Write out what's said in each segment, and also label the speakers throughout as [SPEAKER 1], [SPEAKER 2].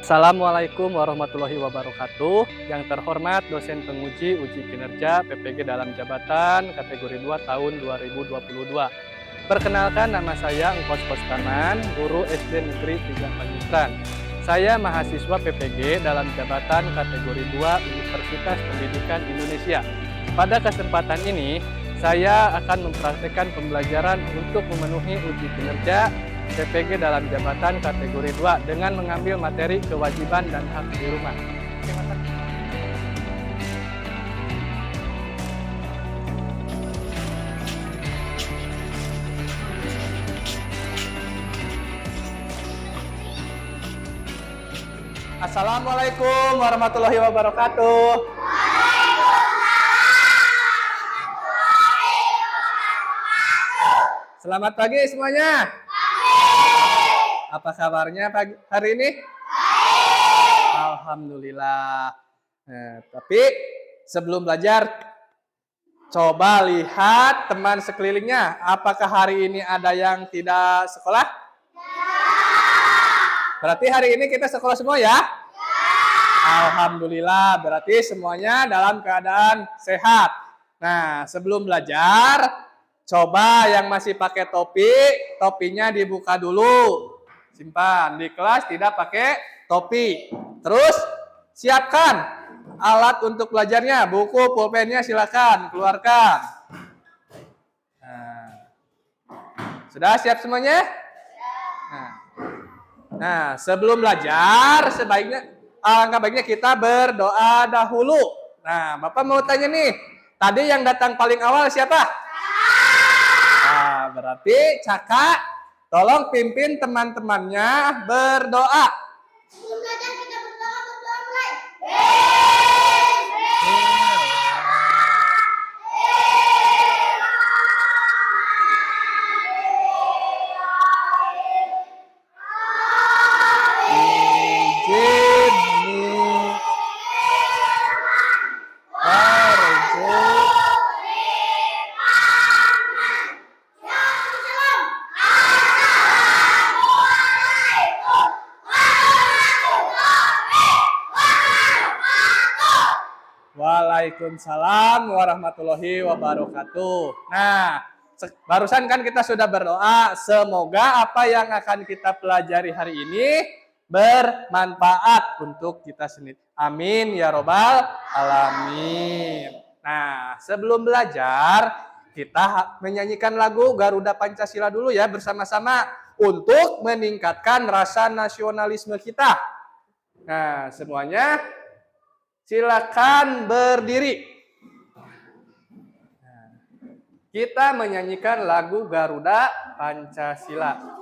[SPEAKER 1] Assalamualaikum warahmatullahi wabarakatuh. Yang terhormat dosen penguji uji kinerja PPG dalam jabatan kategori 2 tahun 2022. Perkenalkan, nama saya Engkos Kostaman, guru SD Negeri 3 Panjutran. Saya mahasiswa PPG dalam jabatan kategori 2 Universitas Pendidikan Indonesia. Pada kesempatan ini, saya akan mempraktikkan pembelajaran untuk memenuhi uji kinerja PPG dalam jabatan kategori 2 dengan mengambil materi kewajiban dan hak di rumah. Assalamualaikum warahmatullahi wabarakatuh. Selamat pagi semuanya. Apa kabarnya pagi hari ini? Alhamdulillah. Tapi sebelum belajar, coba lihat teman sekelilingnya. Apakah hari ini ada yang tidak sekolah? Berarti hari ini kita sekolah semua ya? Alhamdulillah, berarti semuanya dalam keadaan sehat. Nah, sebelum belajar, coba yang masih pakai topi, topinya dibuka dulu. Simpan di kelas, tidak pakai topi. Terus siapkan alat untuk belajarnya, buku, pulpennya silakan keluarkan. Sudah siap semuanya? Nah, sebelum belajar, alangkah baiknya kita berdoa dahulu. Nah, Bapak mau tanya nih, tadi yang datang paling awal siapa? Nah, berarti Caka, tolong pimpin teman-temannya berdoa.
[SPEAKER 2] Sebelum belajar kita berdoa mulai.
[SPEAKER 1] Waalaikumsalam warahmatullahi wabarakatuh. Nah, barusan kan kita sudah berdoa, semoga apa yang akan kita pelajari hari ini bermanfaat untuk kita sendiri. Amin ya robbal alamin. Nah, sebelum belajar, kita menyanyikan lagu Garuda Pancasila dulu ya bersama-sama untuk meningkatkan rasa nasionalisme kita. Nah, semuanya silakan berdiri. Kita menyanyikan lagu Garuda Pancasila.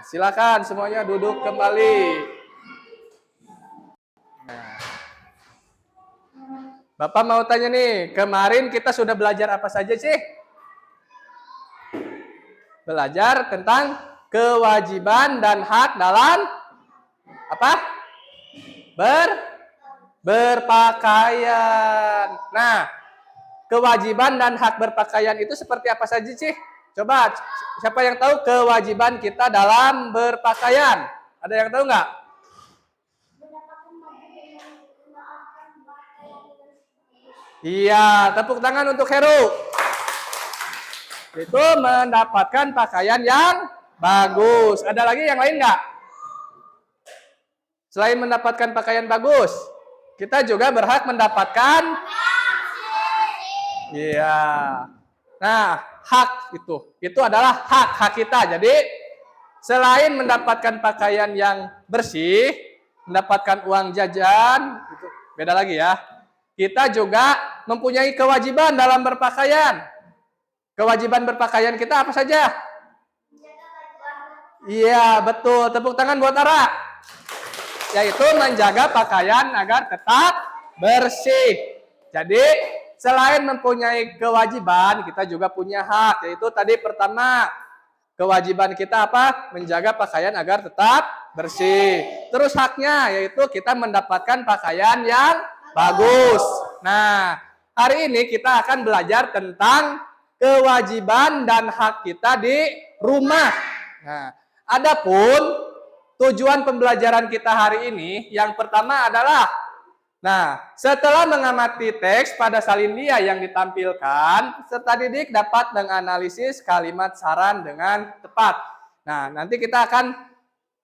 [SPEAKER 1] Silakan semuanya duduk kembali. Bapak mau tanya nih, kemarin kita sudah belajar apa saja sih? Belajar tentang kewajiban dan hak dalam apa? Berpakaian. Nah, kewajiban dan hak berpakaian itu seperti apa saja sih? Coba, siapa yang tahu kewajiban kita dalam berpakaian? Ada yang tahu nggak? Iya, tepuk tangan untuk Heru. Itu mendapatkan pakaian yang bagus. Ada lagi yang lain nggak? Selain mendapatkan pakaian bagus, kita juga berhak mendapatkan. Iya. Nah, hak itu adalah hak kita. Jadi selain mendapatkan pakaian yang bersih, mendapatkan uang jajan, itu beda lagi ya. Kita juga mempunyai kewajiban dalam berpakaian. Kewajiban berpakaian kita apa saja? Iya, betul. Tepuk tangan buat Ara. Yaitu menjaga pakaian agar tetap bersih. Jadi, selain mempunyai kewajiban, kita juga punya hak. Yaitu tadi pertama, kewajiban kita apa? Menjaga pakaian agar tetap bersih. Terus haknya, yaitu kita mendapatkan pakaian yang bagus. Nah, hari ini kita akan belajar tentang kewajiban dan hak kita di rumah. Nah, adapun tujuan pembelajaran kita hari ini yang pertama adalah, nah, setelah mengamati teks pada salindia yang ditampilkan, peserta didik dapat menganalisis kalimat saran dengan tepat. Nah, nanti kita akan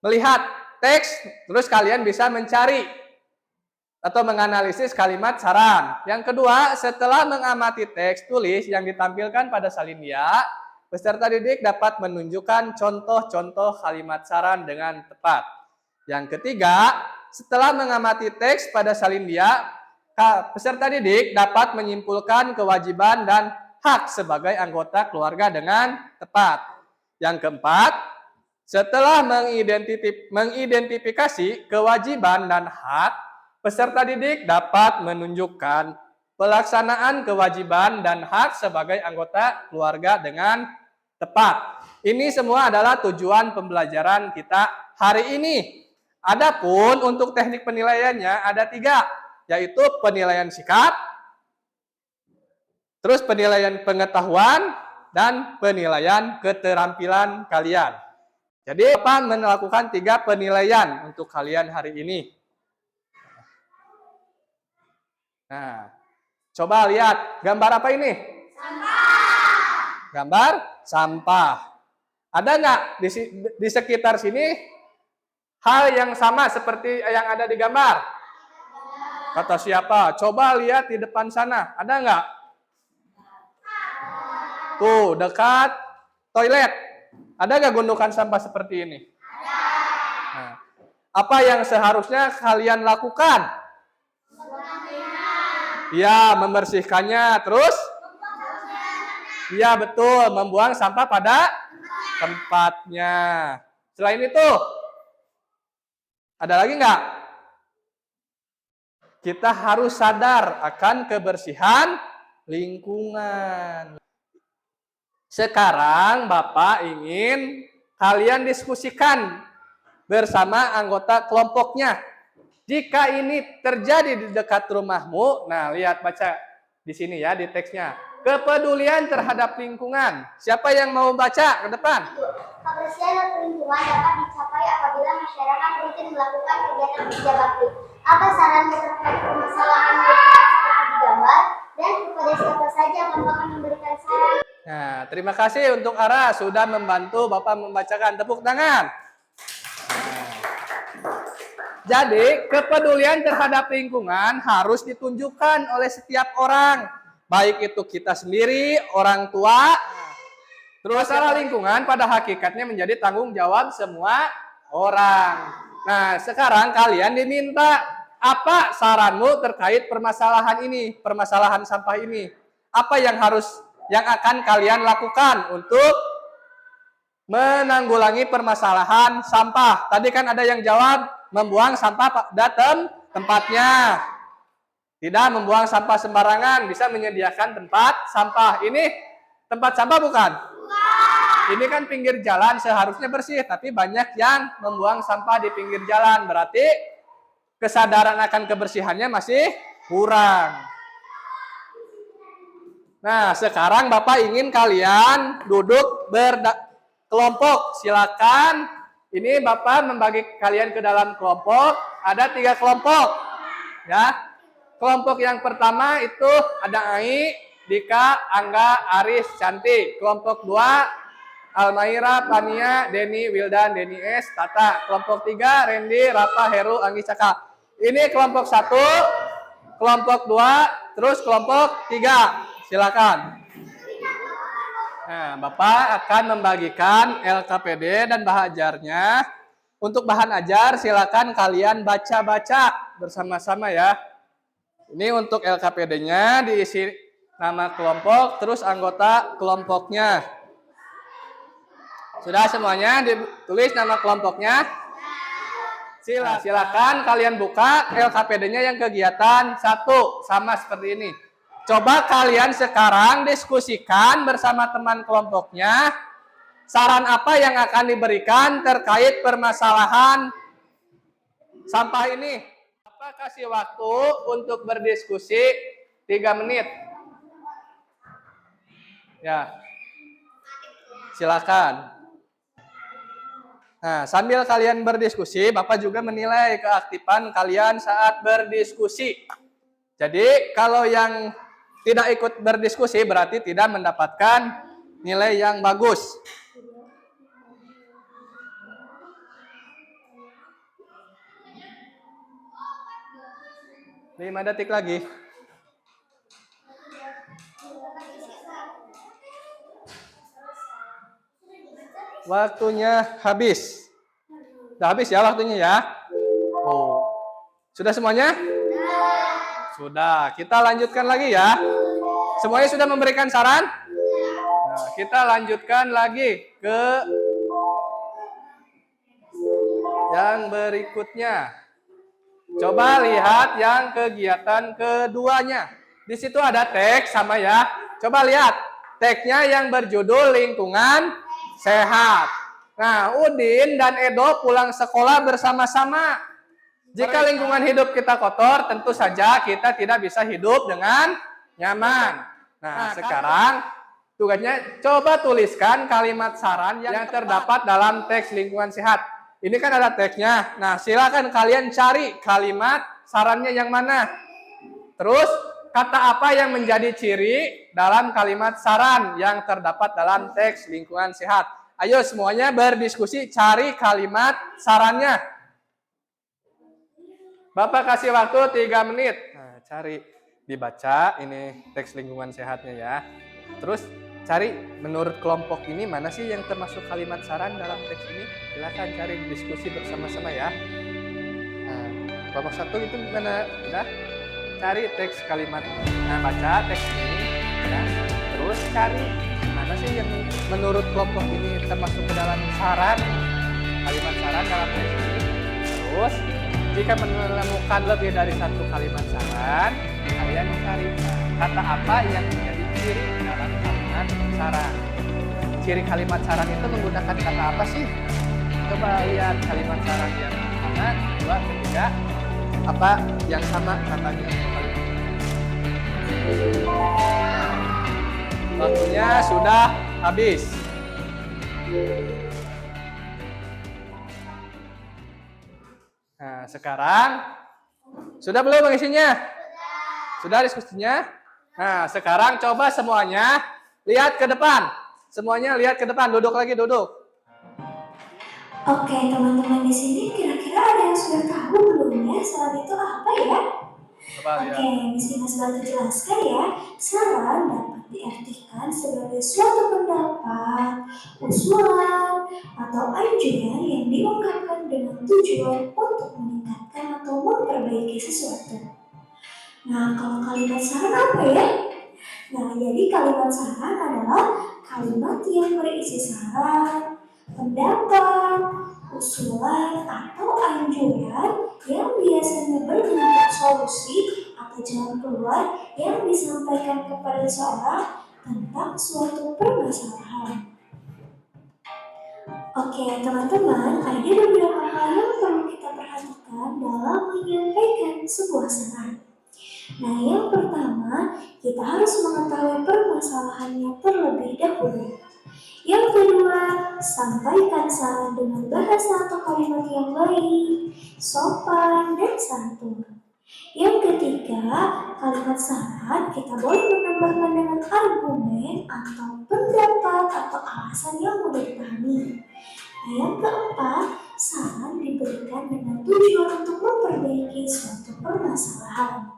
[SPEAKER 1] melihat teks, terus kalian bisa mencari atau menganalisis kalimat saran. Yang kedua, setelah mengamati teks tulis yang ditampilkan pada salindia, peserta didik dapat menunjukkan contoh-contoh kalimat saran dengan tepat. Yang ketiga, setelah mengamati teks pada salindia, peserta didik dapat menyimpulkan kewajiban dan hak sebagai anggota keluarga dengan tepat. Yang keempat, setelah mengidentifikasi kewajiban dan hak, peserta didik dapat menunjukkan pelaksanaan kewajiban dan hak sebagai anggota keluarga dengan tepat. Ini semua adalah tujuan pembelajaran kita hari ini. Adapun untuk teknik penilaiannya ada 3, yaitu penilaian sikap, terus penilaian pengetahuan, dan penilaian keterampilan kalian. Jadi Bapak melakukan 3 penilaian untuk kalian hari ini. Nah, coba lihat gambar apa ini? Sampah. Gambar sampah. Ada nggak di sekitar sini hal yang sama seperti yang ada di gambar? Kata siapa? Coba lihat di depan sana. Ada nggak? Tuh, dekat toilet. Ada nggak gundukan sampah seperti ini? Nah, apa yang seharusnya kalian lakukan? Ya, membersihkannya. Terus? Ya, betul. Membuang sampah pada tempatnya. Selain itu, ada lagi nggak? Kita harus sadar akan kebersihan lingkungan. Sekarang Bapak ingin kalian diskusikan bersama anggota kelompoknya. Jika ini terjadi di dekat rumahmu, nah lihat baca di sini ya di teksnya. Kepedulian terhadap lingkungan. Siapa yang mau baca ke depan?
[SPEAKER 2] Kebersihan lingkungan dapat dicapai apabila masyarakat rutin melakukan kegiatan kerja bakti. Apa saranmu terkait permasalahan lingkungan seperti di gambar? Dan kepada siapa saja Bapak akan memberikan saran?
[SPEAKER 1] Nah, terima kasih untuk Ara sudah membantu Bapak membacakan. Tepuk tangan. Jadi, kepedulian terhadap lingkungan harus ditunjukkan oleh setiap orang. Baik itu kita sendiri, orang tua. Terus masalah lingkungan pada hakikatnya menjadi tanggung jawab semua orang. Nah, sekarang kalian diminta, apa saranmu terkait permasalahan ini, permasalahan sampah ini? Apa yang akan kalian lakukan untuk menanggulangi permasalahan sampah? Tadi kan ada yang jawab, membuang sampah datang tempatnya. Tidak membuang sampah sembarangan, bisa menyediakan tempat sampah. Ini tempat sampah bukan? Bukan. Ini kan pinggir jalan, seharusnya bersih, tapi banyak yang membuang sampah di pinggir jalan. Berarti kesadaran akan kebersihannya masih kurang. Nah, sekarang Bapak ingin kalian duduk berkelompok. Silakan. Ini Bapak membagi kalian ke dalam kelompok. Ada 3 kelompok. Ya. Kelompok yang pertama itu ada Ai, Dika, Angga, Aris, Cantik. Kelompok 2, Almaira, Tania, Denny, Wildan, Denny S, Tata. Kelompok 3, Randy, Rafa, Heru, Anggi, Caka. Ini kelompok 1, kelompok 2, terus kelompok 3. Silakan. Nah, Bapak akan membagikan LKPD dan bahan ajarnya. Untuk bahan ajar, silakan kalian baca-baca bersama-sama ya. Ini untuk LKPD-nya diisi nama kelompok, terus anggota kelompoknya. Sudah semuanya ditulis nama kelompoknya? Silakan kalian buka LKPD-nya yang kegiatan 1, sama seperti ini. Coba kalian sekarang diskusikan bersama teman kelompoknya, saran apa yang akan diberikan terkait permasalahan sampah ini. Bapak kasih waktu untuk berdiskusi 3 menit. Ya, silakan. Nah, sambil kalian berdiskusi, Bapak juga menilai keaktifan kalian saat berdiskusi. Jadi, kalau yang tidak ikut berdiskusi berarti tidak mendapatkan nilai yang bagus. Ini 5 detik lagi. Waktunya habis. Sudah habis ya waktunya ya? Oh. Sudah semuanya? Sudah. Kita lanjutkan lagi ya. Semuanya sudah memberikan saran? Nah, kita lanjutkan lagi ke yang berikutnya. Coba lihat yang kegiatan keduanya. Di situ ada teks sama ya. Coba lihat teksnya yang berjudul lingkungan sehat. Nah, Udin dan Edo pulang sekolah bersama-sama. Jika lingkungan hidup kita kotor, tentu saja kita tidak bisa hidup dengan nyaman. Nah, sekarang tugasnya coba tuliskan kalimat saran yang terdapat dalam teks lingkungan sehat. Ini kan ada teksnya. Nah, silakan kalian cari kalimat sarannya yang mana. Terus, kata apa yang menjadi ciri dalam kalimat saran yang terdapat dalam teks lingkungan sehat. Ayo semuanya berdiskusi, cari kalimat sarannya. Bapak kasih waktu 3 menit. Nah, cari, dibaca ini teks lingkungan sehatnya ya. Terus cari menurut kelompok ini mana sih yang termasuk kalimat saran dalam teks ini. Silakan cari diskusi bersama-sama ya. Nah, kelompok 1 itu mana? Udah? Cari teks kalimat. Nah, baca teks ini ya. Terus cari mana sih yang menurut kelompok ini termasuk ke dalam saran, kalimat saran dalam teks ini. Terus jika menemukan lebih dari 1 kalimat saran, kalian cari kata apa yang menjadi ciri dalam kalimat saran. Ciri kalimat saran itu menggunakan kata apa sih? Coba lihat kalimat saran yang mana, 2, 3, apa yang sama katanya. Waktunya sudah habis. Nah, sekarang sudah belum mengisinya? Sudah diskusinya? Nah, sekarang coba semuanya lihat ke depan. Semuanya lihat ke depan, duduk lagi, duduk.
[SPEAKER 3] Oke, teman-teman di sini kira-kira ada yang sudah tahu belum ya saran itu apa ya? Oke, Miss Vina bantu jelaskan ya. Saran dapat diartikan sebagai suatu pendapat, usulan, atau anjuran yang diungkapkan dengan tujuan untuk meningkatkan atau memperbaiki sesuatu. Nah, kalau kalimat saran apa ya? Nah, jadi kalimat saran adalah kalimat yang berisi saran, pendapat, usulan, atau anjuran yang biasanya berbentuk solusi atau jalan keluar yang disampaikan kepada seseorang tentang suatu permasalahan. Oke, teman-teman, ada beberapa hal yang perlu kita perhatikan dalam menyampaikan sebuah saran. Nah, yang pertama, kita harus mengetahui permasalahannya terlebih dahulu. Yang kedua, sampaikan saran dengan bahasa atau kalimat yang baik, sopan, dan santun. Yang ketiga, kalimat saran kita boleh menambahkan dengan argumen atau pendapat atau alasan yang mudah dipahami. Nah, yang keempat, saran diberikan dengan tujuan untuk memperbaiki suatu permasalahan.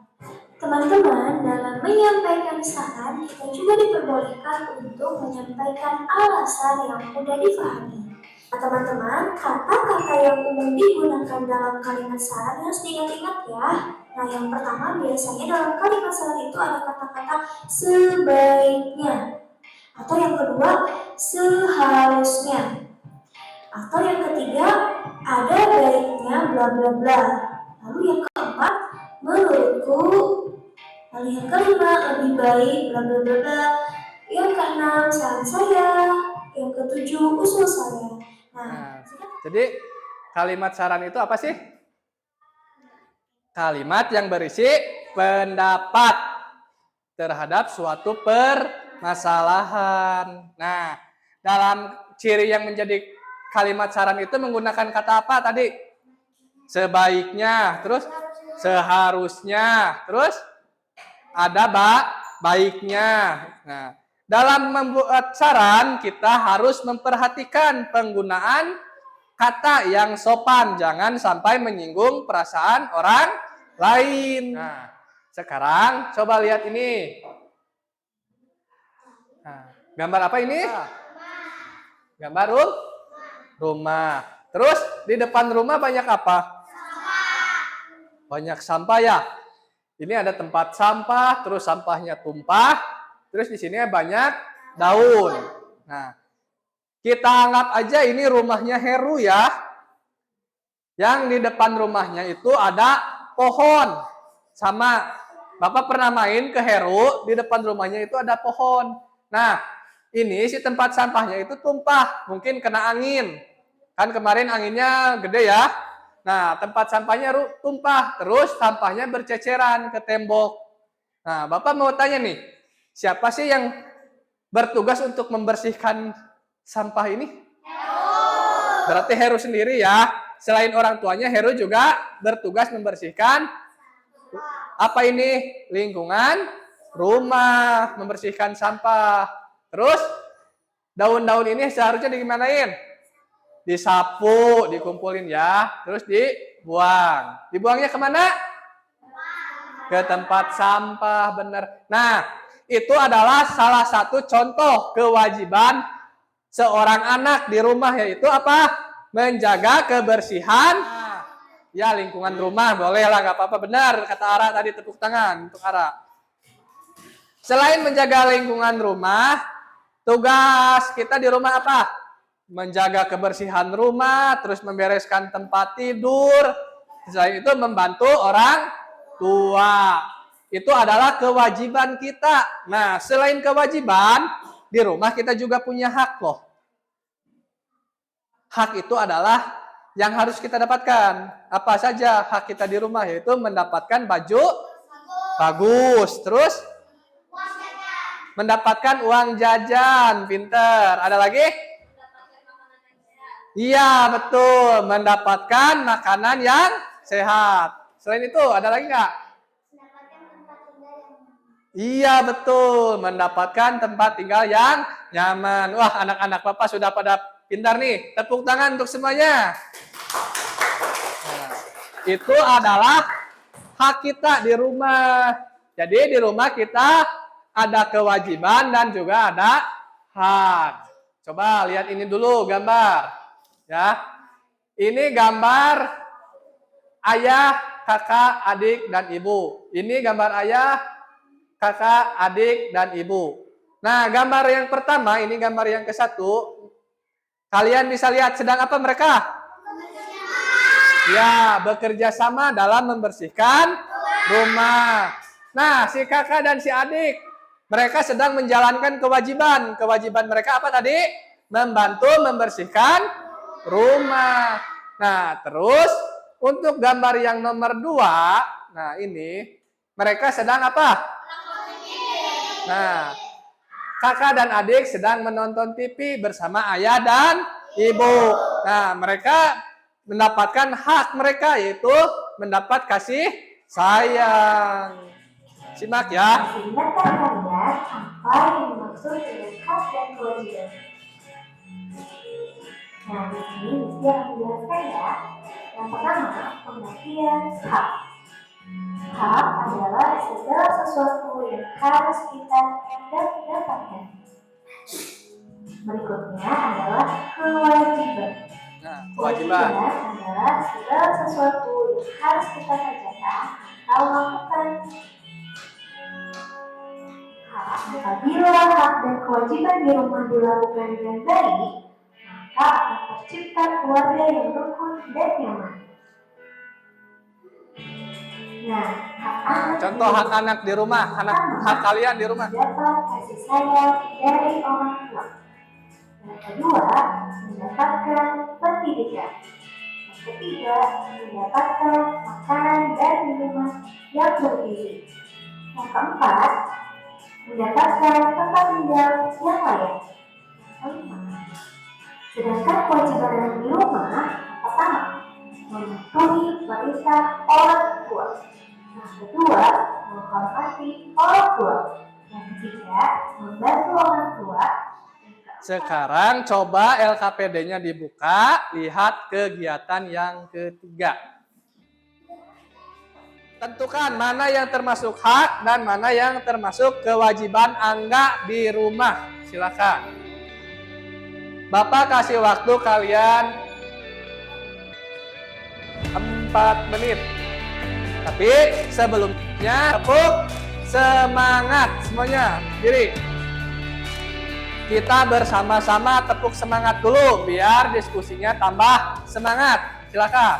[SPEAKER 3] Teman-teman, dalam menyampaikan saran, kita juga diperbolehkan untuk menyampaikan alasan yang mudah difahami. Nah, teman-teman, kata-kata yang umum digunakan dalam kalimat saran harus diingat-ingat ya. Nah, yang pertama biasanya dalam kalimat saran itu ada kata-kata sebaiknya. Atau yang kedua, seharusnya. Atau yang ketiga, ada baiknya bla bla bla. Lalu yang keempat, menurutku. Lalu yang kelima, lebih baik bla bla bla bla. Yang keenam, saran saya. Yang ketujuh, usul saya.
[SPEAKER 1] Nah, jadi kalimat saran itu apa sih? Kalimat yang berisi pendapat terhadap suatu permasalahan. Nah, dalam ciri yang menjadi kalimat saran itu menggunakan kata apa tadi? Sebaiknya, terus seharusnya, terus ada baiknya. Nah, dalam membuat saran kita harus memperhatikan penggunaan kata yang sopan, jangan sampai menyinggung perasaan orang lain. Nah, sekarang coba lihat ini. Nah, gambar apa ini? Gambar rumah. Terus di depan rumah banyak apa? Banyak sampah ya. Ini ada tempat sampah, terus sampahnya tumpah, terus di sini banyak daun. Nah, kita anggap aja ini rumahnya Heru ya. Yang di depan rumahnya itu ada pohon. Sama, Bapak pernah main ke Heru, di depan rumahnya itu ada pohon. Nah, ini si tempat sampahnya itu tumpah, mungkin kena angin. Kan kemarin anginnya gede ya. Nah, tempat sampahnya tumpah, terus sampahnya berceceran ke tembok. Nah, Bapak mau tanya nih, siapa sih yang bertugas untuk membersihkan sampah ini? Heru. Berarti Heru sendiri ya. Selain orang tuanya, Heru juga bertugas membersihkan apa ini? Lingkungan rumah, membersihkan sampah. Terus daun-daun ini seharusnya digimanain? Disapu, dikumpulin ya, terus dibuang. Dibuangnya kemana? Ke tempat sampah, bener. Nah, itu adalah salah satu contoh kewajiban seorang anak di rumah, yaitu apa? Menjaga kebersihan. Ya, lingkungan rumah, boleh lah, nggak apa-apa. Benar, kata Ara tadi, tepuk tangan untuk Ara. Selain menjaga lingkungan rumah, tugas kita di rumah apa? Menjaga kebersihan rumah, terus membereskan tempat tidur. Selain itu membantu orang tua. Itu adalah kewajiban kita. Nah, selain kewajiban, di rumah kita juga punya hak loh. Hak itu adalah yang harus kita dapatkan. Apa saja hak kita di rumah? Yaitu mendapatkan baju bagus. Terus mendapatkan uang jajan. Pinter. Ada lagi? Iya, betul. Mendapatkan makanan yang sehat. Selain itu, ada lagi nggak? Iya, betul. Mendapatkan tempat tinggal yang nyaman. Wah, anak-anak Bapak sudah pada pintar nih. Tepuk tangan untuk semuanya. Nah, itu adalah hak kita di rumah. Jadi di rumah kita ada kewajiban dan juga ada hak. Coba lihat ini dulu gambar. Ya, ini gambar ayah, kakak, adik, dan ibu. Ini gambar ayah, kakak, adik, dan ibu. Nah, gambar yang pertama, ini gambar yang ke-1. Kalian bisa lihat sedang apa mereka? Ya, bekerja sama dalam membersihkan rumah. Nah, si kakak dan si adik, mereka sedang menjalankan kewajiban. Kewajiban mereka apa tadi? Membantu membersihkan rumah. Nah, terus untuk gambar yang nomor 2, nah ini mereka sedang apa? Nah, kakak dan adik sedang menonton TV bersama ayah dan ibu. Nah, mereka mendapatkan hak mereka, yaitu mendapat kasih sayang. Simak ya.
[SPEAKER 3] Ingat kalian apa yang dimaksud dengan hak dan kewajiban? Nah, di sini Miski akan menjelaskan ya. Yang pertama, pengertian hak. Hak adalah segala sesuatu yang harus kita dapatkan. Berikutnya adalah kewajiban.
[SPEAKER 1] Nah,
[SPEAKER 3] Kewajiban
[SPEAKER 1] kewajiban.
[SPEAKER 3] adalah segala sesuatu yang harus kita kerjakan atau lakukan. Apabila hak dan kewajiban di rumah dilakukan dengan baik, maka akan tercipta keluarga yang rukun dan nyaman. Nah,
[SPEAKER 1] Contoh hak anak di rumah, hak kalian di rumah.
[SPEAKER 3] dapat kasih sayang dari orang tua. Yang kedua, mendapatkan pendidikan. Yang ketiga, mendapatkan makanan dan minuman yang bergizi. Yang keempat, mendapatkan tempat tinggal yang layak. Sedangkan kewajiban anak di rumah, pertama, mematuhi perintah orang tua. Yang kedua, menghormati orang tua. Yang ketiga, membantu orang tua.
[SPEAKER 1] Sekarang coba LKPD-nya dibuka, lihat kegiatan yang ketiga. Tentukan mana yang termasuk hak dan mana yang termasuk kewajiban Angga di rumah. Silakan. Bapak kasih waktu kalian 4 menit. Tapi sebelumnya tepuk semangat semuanya. Diri. Kita bersama-sama tepuk semangat dulu biar diskusinya tambah semangat. Silakan.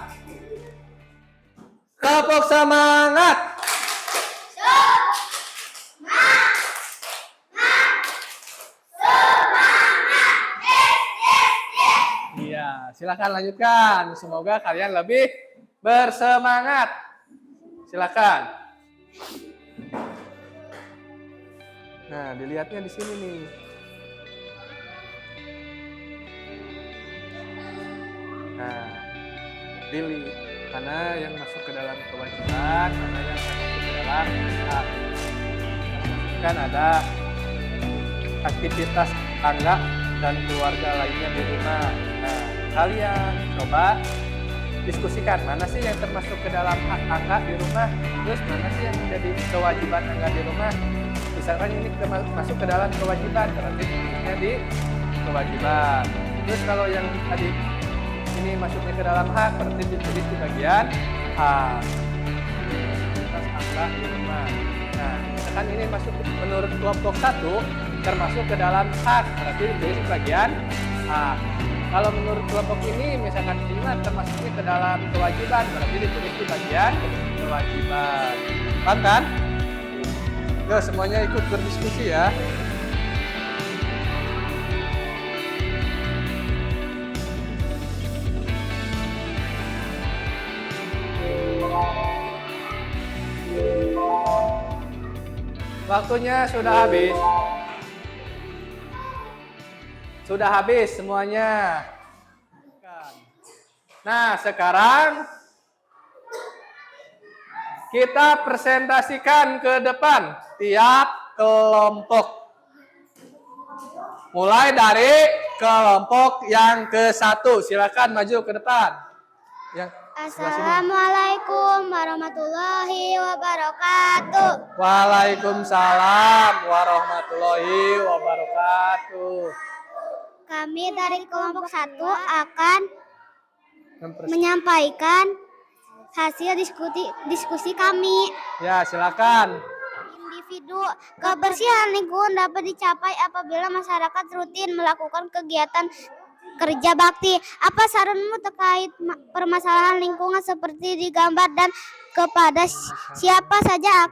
[SPEAKER 1] Tepuk semangat. Iya, silakan lanjutkan. Semoga kalian lebih bersemangat. Silakan. Nah, dilihatnya di sini nih. Nah, pilih mana yang masuk ke dalam kewajiban, mana yang masuk ke dalam hak. Kan ada aktivitas Angga dan keluarga lainnya di rumah. Nah, kalian coba diskusikan mana sih yang termasuk ke dalam hak Angga di rumah, terus mana sih yang menjadi kewajiban Angga di rumah. Misalkan ini masuk ke dalam kewajiban, berarti ini di kewajiban. Terus kalau yang tadi ini masuknya ke dalam hak, berarti ditulis di bagian hak. Aktivitas Angga di rumah. Nah, misalkan ini masuk menurut kelompok 1 termasuk ke dalam hak, berarti ditulis di bagian hak. Kalau menurut kelompok ini misalkan ini termasuknya ke dalam kewajiban, berarti ditulis di bagian kewajiban. Paham kan? Yuk, semuanya ikut berdiskusi ya. Waktunya sudah habis. Sudah habis semuanya. Nah, sekarang kita presentasikan ke depan tiap kelompok. Mulai dari kelompok yang ke-1. Silakan maju ke depan. Yang
[SPEAKER 2] Assalamualaikum warahmatullahi wabarakatuh.
[SPEAKER 1] Waalaikumsalam warahmatullahi wabarakatuh.
[SPEAKER 2] Kami dari kelompok 1 akan menyampaikan hasil diskusi kami.
[SPEAKER 1] Ya, silakan.
[SPEAKER 2] Individu, kebersihan lingkungan dapat dicapai apabila masyarakat rutin melakukan kegiatan kerja bakti. Apa saranmu terkait permasalahan lingkungan seperti digambar dan kepada siapa saja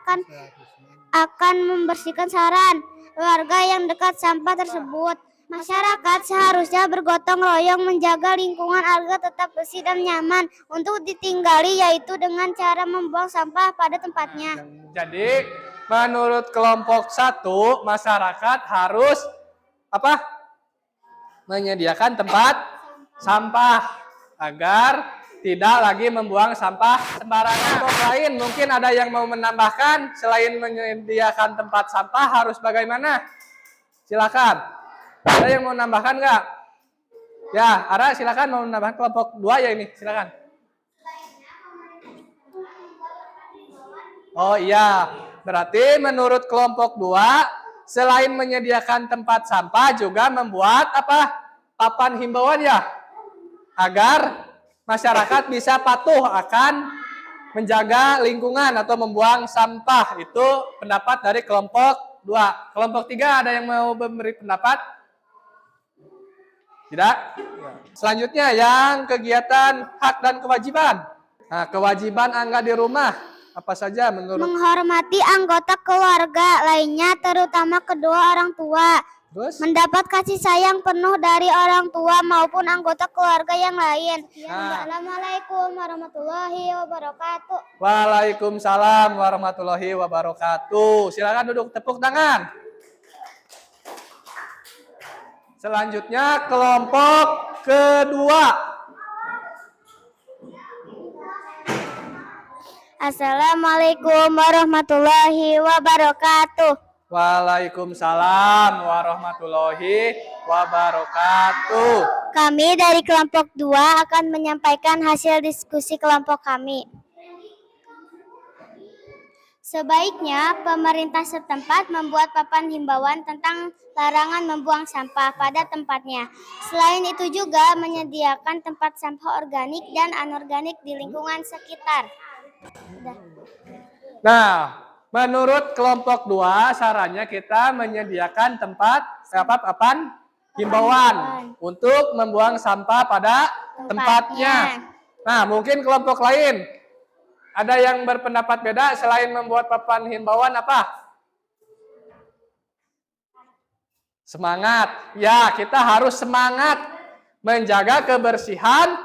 [SPEAKER 2] akan membersihkan saran warga yang dekat sampah tersebut? Masyarakat seharusnya bergotong royong menjaga lingkungan agar tetap bersih dan nyaman untuk ditinggali, yaitu dengan cara membuang sampah pada tempatnya.
[SPEAKER 1] Jadi, menurut kelompok 1, masyarakat harus apa? Menyediakan tempat sampah agar tidak lagi membuang sampah sembarangan. Kelompok lain mungkin ada yang mau menambahkan selain menyediakan tempat sampah harus bagaimana? Silakan. Ada yang mau menambahkan nggak? Ya, Ara silakan mau menambahkan kelompok 2 ya ini, silakan. Oh iya, berarti menurut kelompok 2, selain menyediakan tempat sampah juga membuat apa? Papan himbauan ya, agar masyarakat bisa patuh akan menjaga lingkungan atau membuang sampah. Itu pendapat dari kelompok 2. Kelompok 3 ada yang mau memberi pendapat? Tidak? Selanjutnya yang kegiatan hak dan kewajiban. Nah, kewajiban Angga di rumah apa saja menurut?
[SPEAKER 2] Menghormati anggota keluarga lainnya, terutama kedua orang tua.
[SPEAKER 1] Terus?
[SPEAKER 2] Mendapat kasih sayang penuh dari orang tua maupun anggota keluarga yang lain. Assalamualaikum warahmatullahi wabarakatuh.
[SPEAKER 1] Waalaikumsalam warahmatullahi wabarakatuh. Silakan duduk, tepuk tangan. Selanjutnya kelompok kedua.
[SPEAKER 2] Assalamualaikum warahmatullahi wabarakatuh.
[SPEAKER 1] Waalaikumsalam warahmatullahi wabarakatuh.
[SPEAKER 2] Kami dari kelompok 2 akan menyampaikan hasil diskusi kelompok kami. Sebaiknya pemerintah setempat membuat papan himbauan tentang larangan membuang sampah pada tempatnya. Selain itu juga menyediakan tempat sampah organik dan anorganik di lingkungan sekitar.
[SPEAKER 1] Nah, menurut kelompok 2 sarannya kita menyediakan tempat papan himbauan untuk membuang sampah pada tempatnya. Nah, mungkin kelompok lain ada yang berpendapat beda selain membuat papan himbauan apa? Semangat. Ya, kita harus semangat menjaga kebersihan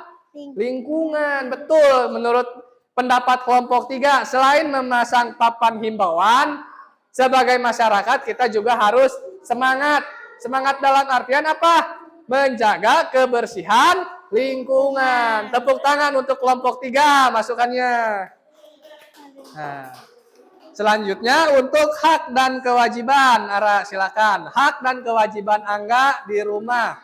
[SPEAKER 1] lingkungan. Betul, menurut pendapat kelompok 3, selain memasang papan himbauan, sebagai masyarakat kita juga harus semangat. Semangat dalam artian apa? Menjaga kebersihan lingkungan. Tepuk tangan untuk kelompok 3 masukannya. Nah, selanjutnya untuk hak dan kewajiban. Ara, silakan. Hak dan kewajiban Angga di rumah.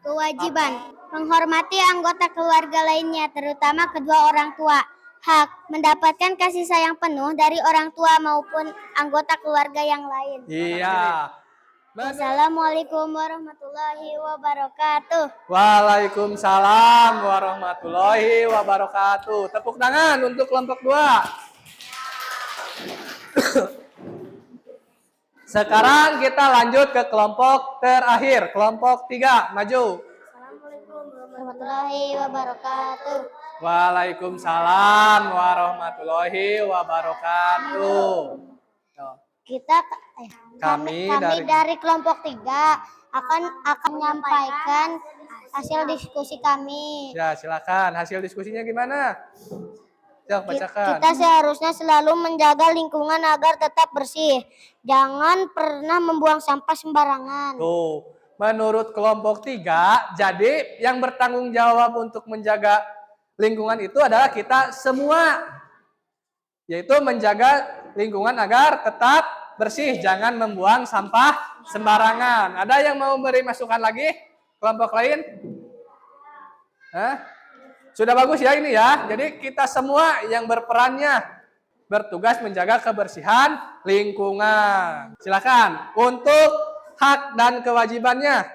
[SPEAKER 2] Kewajiban menghormati anggota keluarga lainnya, terutama kedua orang tua. Hak mendapatkan kasih sayang penuh dari orang tua maupun anggota keluarga yang lain.
[SPEAKER 1] Iya.
[SPEAKER 2] Assalamualaikum warahmatullahi wabarakatuh.
[SPEAKER 1] Waalaikumsalam warahmatullahi wabarakatuh. Tepuk tangan untuk kelompok 2. Sekarang kita lanjut ke kelompok terakhir, kelompok 3. Maju.
[SPEAKER 2] Assalamualaikum warahmatullahi wabarakatuh.
[SPEAKER 1] Waalaikumsalam warahmatullahi wabarakatuh. Kami
[SPEAKER 2] dari kelompok 3 akan menyampaikan hasil diskusi kami.
[SPEAKER 1] Ya, silakan. Hasil diskusinya gimana? Ya, bacakan.
[SPEAKER 2] Kita seharusnya selalu menjaga lingkungan agar tetap bersih. Jangan pernah membuang sampah sembarangan.
[SPEAKER 1] Tuh, menurut kelompok 3, jadi yang bertanggung jawab untuk menjaga lingkungan itu adalah kita semua. Yaitu menjaga lingkungan agar tetap bersih, jangan membuang sampah sembarangan. Ada yang mau beri masukan lagi? Kelompok lain? Hah? Sudah bagus ya ini ya. Jadi kita semua yang berperannya bertugas menjaga kebersihan lingkungan. Silakan untuk hak dan kewajibannya.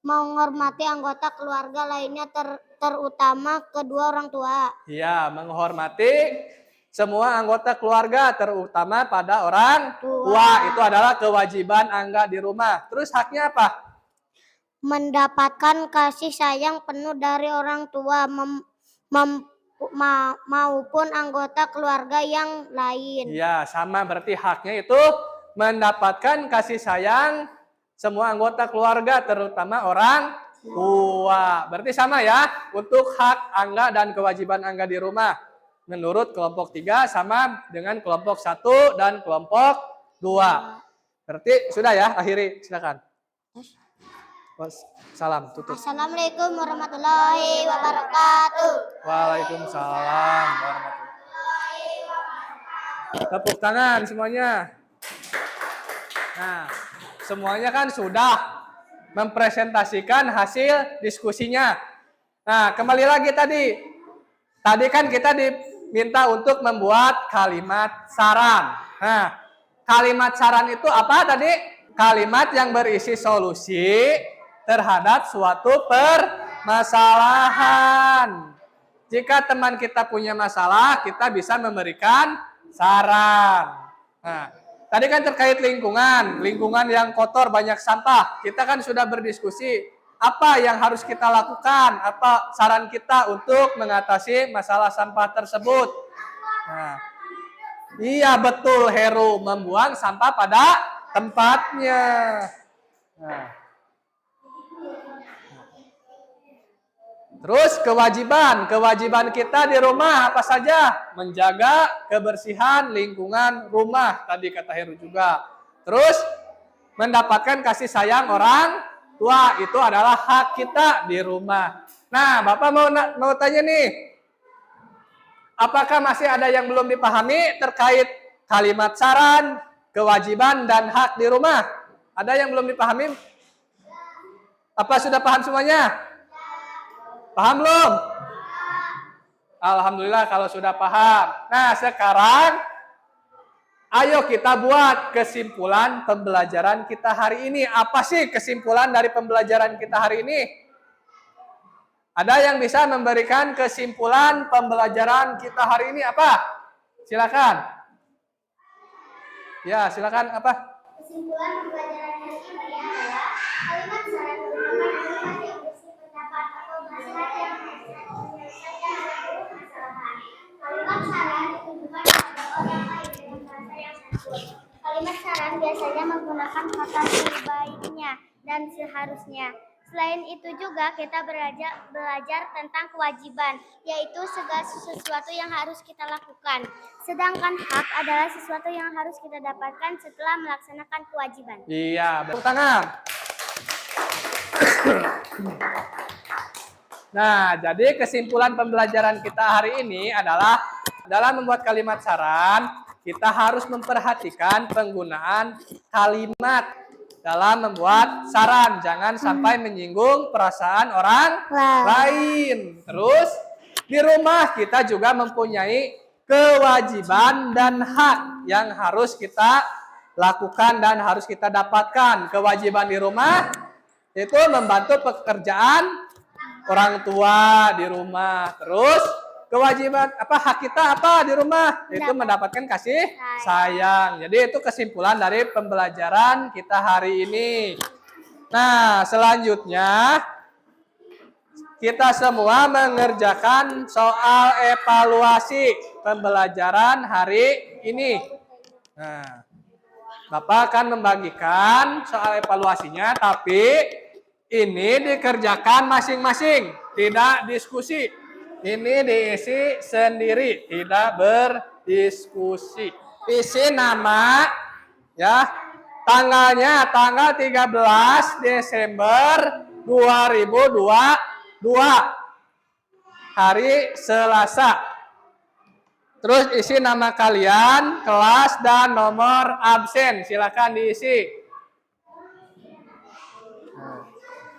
[SPEAKER 2] Menghormati anggota keluarga lainnya, terutama kedua orang tua.
[SPEAKER 1] Iya, menghormati semua anggota keluarga, terutama pada orang tua. Itu adalah kewajiban Angga di rumah. Terus haknya apa?
[SPEAKER 2] Mendapatkan kasih sayang penuh dari orang tua maupun anggota keluarga yang lain.
[SPEAKER 1] Iya, sama berarti haknya itu mendapatkan kasih sayang semua anggota keluarga, terutama orang tua. Berarti sama ya untuk hak Angga dan kewajiban Angga di rumah. Menurut kelompok 3 sama dengan kelompok 1 dan kelompok 2. Berarti sudah ya, akhiri. Silakan. Salam, tutup.
[SPEAKER 2] Assalamualaikum warahmatullahi wabarakatuh.
[SPEAKER 1] Waalaikumsalam warahmatullahi wabarakatuh. Tepuk tangan semuanya. Nah, semuanya kan sudah mempresentasikan hasil diskusinya. Nah, kembali lagi tadi. Tadi kan kita minta untuk membuat kalimat saran. Nah, kalimat saran itu apa tadi? Kalimat yang berisi solusi terhadap suatu permasalahan. Jika teman kita punya masalah, kita bisa memberikan saran. Nah, tadi kan terkait lingkungan yang kotor, banyak sampah. Kita kan sudah berdiskusi apa yang harus kita lakukan, apa saran kita untuk mengatasi masalah sampah tersebut. Nah, iya betul Heru, membuang sampah pada tempatnya. Nah. Terus kewajiban kita di rumah apa saja? Menjaga kebersihan lingkungan rumah, tadi kata Heru juga. Terus mendapatkan kasih sayang orang tua, itu adalah hak kita di rumah. Nah, Bapak mau tanya nih, apakah masih ada yang belum dipahami terkait kalimat saran, kewajiban, dan hak di rumah? Ada yang belum dipahami? Apa sudah paham semuanya? Paham belum? Alhamdulillah kalau sudah paham. Nah, sekarang ayo kita buat kesimpulan pembelajaran kita hari ini. Apa sih kesimpulan dari pembelajaran kita hari ini? Ada yang bisa memberikan kesimpulan pembelajaran kita hari ini apa? Silakan. Ya, silakan apa?
[SPEAKER 2] Kesimpulan pembelajaran hari ini adalah kalimat saran merupakan kalimat yang berisi pendapat atau nasihat yang menyelesaikan suatu permasalahan. Kalimat saran ditujukan kepada orang lain dengan bahasa yang santun. Kalimat saran biasanya menggunakan kata sebaiknya dan seharusnya. Selain itu juga kita belajar tentang kewajiban, yaitu segala sesuatu yang harus kita lakukan. Sedangkan hak adalah sesuatu yang harus kita dapatkan setelah melaksanakan kewajiban.
[SPEAKER 1] Iya, tepuk tangan. Nah, jadi kesimpulan pembelajaran kita hari ini adalah dalam membuat kalimat saran, kita harus memperhatikan penggunaan kalimat dalam membuat saran. Jangan sampai menyinggung perasaan orang lain. Terus, di rumah kita juga mempunyai kewajiban dan hak yang harus kita lakukan dan harus kita dapatkan. Kewajiban di rumah itu membantu pekerjaan orang tua di rumah. Terus kewajiban hak kita apa di rumah? Itu mendapatkan kasih sayang. Jadi itu kesimpulan dari pembelajaran kita hari ini. Nah, selanjutnya kita semua mengerjakan soal evaluasi pembelajaran hari ini. Nah, Bapak akan membagikan soal evaluasinya, tapi ini dikerjakan masing-masing, tidak diskusi. Ini diisi sendiri, tidak berdiskusi. Isi nama, ya, tanggalnya tanggal 13 Desember 2022, hari Selasa. Terus isi nama kalian, kelas, dan nomor absen. Silakan diisi.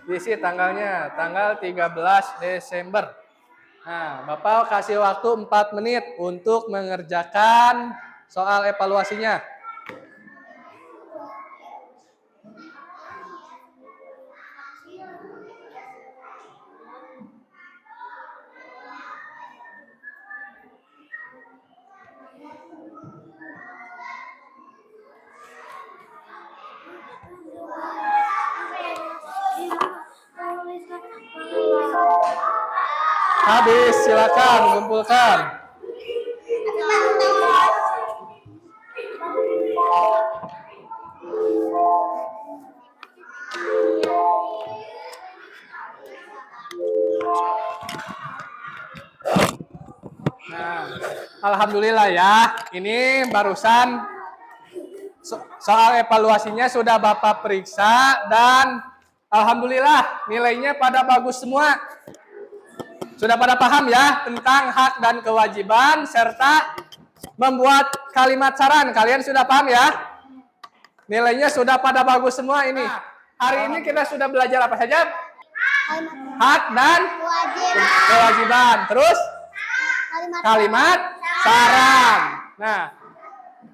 [SPEAKER 1] Diisi tanggalnya, tanggal 13 Desember. Nah, Bapak kasih waktu 4 menit untuk mengerjakan soal evaluasinya. Habis, silakan kumpulkan. Nah, alhamdulillah ya. Ini barusan soal evaluasinya sudah Bapak periksa dan alhamdulillah nilainya pada bagus semua. Sudah pada paham ya tentang hak dan kewajiban serta membuat kalimat saran. Kalian sudah paham ya? Nilainya sudah pada bagus semua ini. Hari ini kita sudah belajar apa saja? Hak dan kewajiban. Terus kalimat saran. Nah,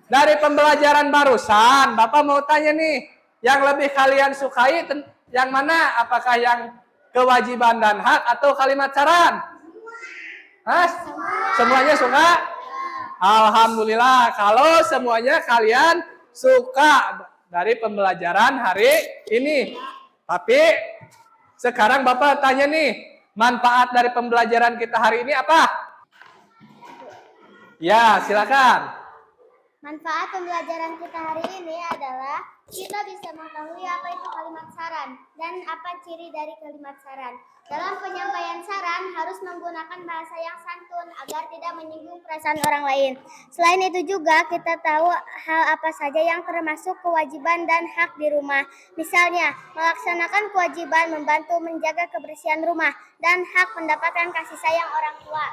[SPEAKER 1] dari pembelajaran barusan, Bapak mau tanya nih, yang lebih kalian sukai yang mana? Apakah yang kewajiban dan hak atau kalimat saran? Hah? Semuanya suka? Alhamdulillah, kalau semuanya kalian suka dari pembelajaran hari ini. Tapi sekarang Bapak tanya nih, manfaat dari pembelajaran kita hari ini apa? Ya, silakan.
[SPEAKER 2] Manfaat pembelajaran kita hari ini adalah kita bisa mengetahui apa itu kalimat saran dan apa ciri dari kalimat saran. Dalam penyampaian saran harus menggunakan bahasa yang santun agar tidak menyinggung perasaan orang lain. Selain itu juga kita tahu hal apa saja yang termasuk kewajiban dan hak di rumah. Misalnya, melaksanakan kewajiban membantu menjaga kebersihan rumah dan hak mendapatkan kasih sayang orang tua.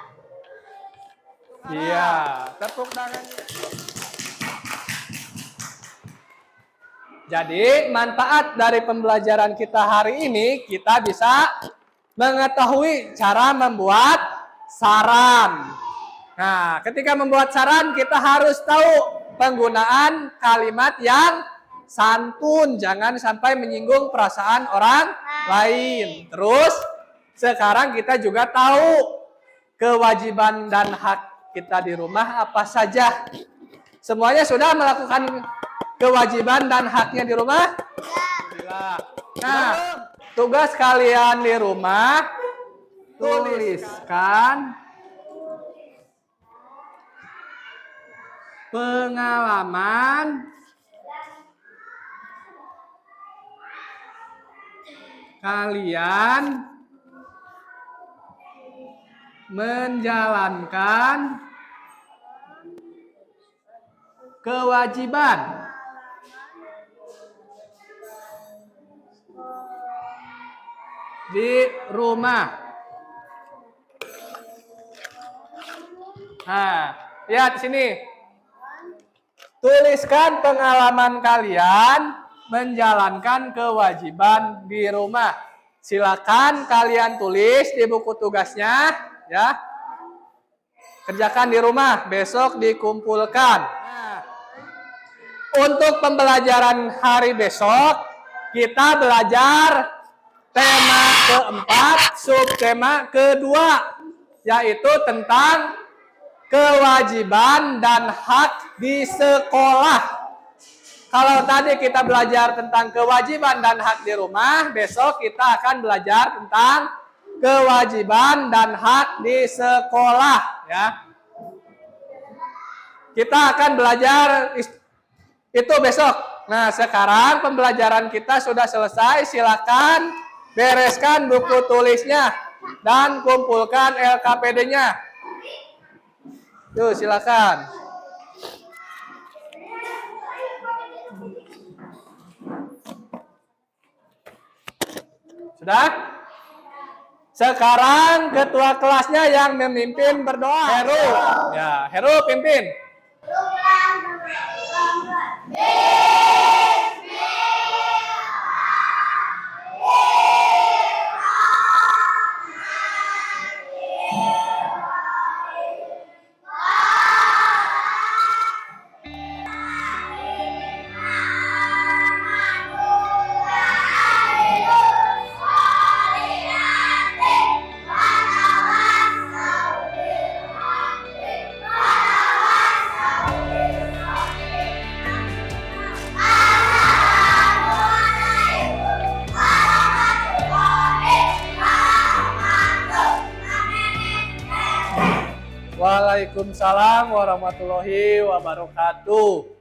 [SPEAKER 1] Iya, tepuk tangan. Jadi manfaat dari pembelajaran kita hari ini, kita bisa mengetahui cara membuat saran. Nah, ketika membuat saran kita harus tahu penggunaan kalimat yang santun, jangan sampai menyinggung perasaan orang lain. Terus sekarang kita juga tahu kewajiban dan hak kita di rumah apa saja. Semuanya sudah melakukan kewajiban dan haknya di rumah? Alhamdulillah. Nah, tugas kalian di rumah, tuliskan pengalaman kalian menjalankan kewajiban di rumah. Nah, lihat sini. Tuliskan pengalaman kalian menjalankan kewajiban di rumah. Silakan kalian tulis di buku tugasnya, ya. Kerjakan di rumah, besok dikumpulkan. Nah, untuk pembelajaran hari besok, kita belajar tema keempat, subtema kedua, yaitu tentang kewajiban dan hak di sekolah. Kalau tadi kita belajar tentang kewajiban dan hak di rumah, besok kita akan belajar tentang kewajiban dan hak di sekolah, ya. Kita akan belajar itu besok. Nah, sekarang pembelajaran kita sudah selesai. Silakan bereskan buku tulisnya dan kumpulkan LKPD-nya. Yuk, silakan. Sudah? Sekarang ketua kelasnya yang memimpin berdoa. Heru. Ya, Heru pimpin. Waalaikumsalam warahmatullahi wabarakatuh.